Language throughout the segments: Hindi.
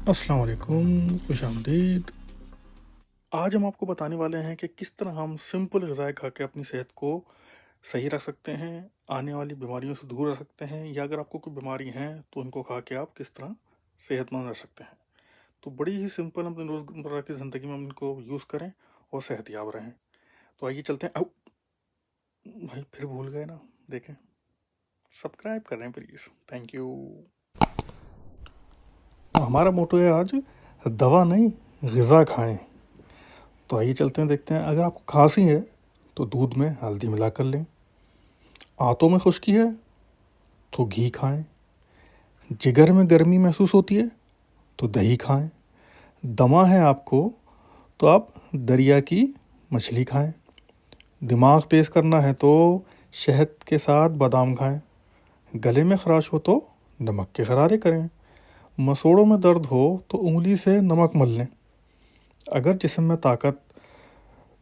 अस्सलाम वालेकुम, खुश आमदीद। आज हम आपको बताने वाले हैं कि किस तरह हम सिंपल ग़िज़ाएँ खा के अपनी सेहत को सही रख सकते हैं, आने वाली बीमारियों से दूर रख सकते हैं, या अगर आपको कोई बीमारी है तो इनको खा के आप किस तरह सेहतमंद रह सकते हैं। तो बड़ी ही सिंपल अपनी रोज़मर्रा की ज़िंदगी में हम इनको यूज़ करें और सेहतयाब रहें। तो आइए चलते हैं। भाई फिर भूल गए ना, देखें, सब्सक्राइब करें प्लीज़, थैंक यू। तो हमारा मोटो है आज, दवा नहीं ग़िज़ा खाएं। तो आइए चलते हैं, देखते हैं। अगर आपको खांसी है तो दूध में हल्दी मिला कर लें। आंतों में खुश्की है तो घी खाएं। जिगर में गर्मी महसूस होती है तो दही खाएं। दमा है आपको तो आप दरिया की मछली खाएं। दिमाग तेज़ करना है तो शहद के साथ बादाम खाएं। गले में खराश हो तो नमक के गरारे करें। मसोड़ों में दर्द हो तो उंगली से नमक मल लें। अगर जिस्म में ताकत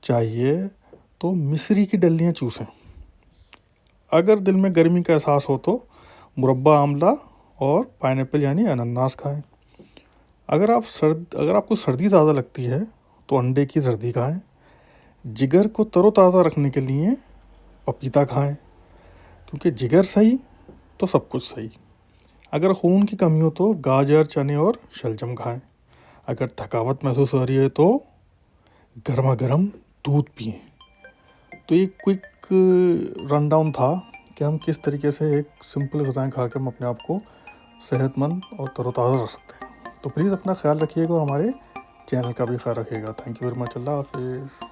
चाहिए तो मिश्री की डलियाँ चूसें। अगर दिल में गर्मी का एहसास हो तो मुरब्बा आंवला और पाइनएप्पल यानी अनानास खाएं। अगर आपको सर्दी ज़्यादा लगती है तो अंडे की जर्दी खाएं। जिगर को तरोताज़ा रखने के लिए पपीता खाएं, क्योंकि जिगर सही तो सब कुछ सही। अगर खून की कमी हो तो गाजर, चने और शलजम खाएं। अगर थकावट महसूस हो रही है तो गर्मा गर्म दूध पिएं। तो ये क्विक रन डाउन था कि हम किस तरीके से एक सिंपल ग़िज़ाएँ खा के हम अपने आप को सेहतमंद और तरोताज़ा रख सकते हैं। तो प्लीज़ अपना ख्याल रखिएगा और हमारे चैनल का भी ख्याल रखिएगा। Thank you very much. अल्लाह हाफ़िज़।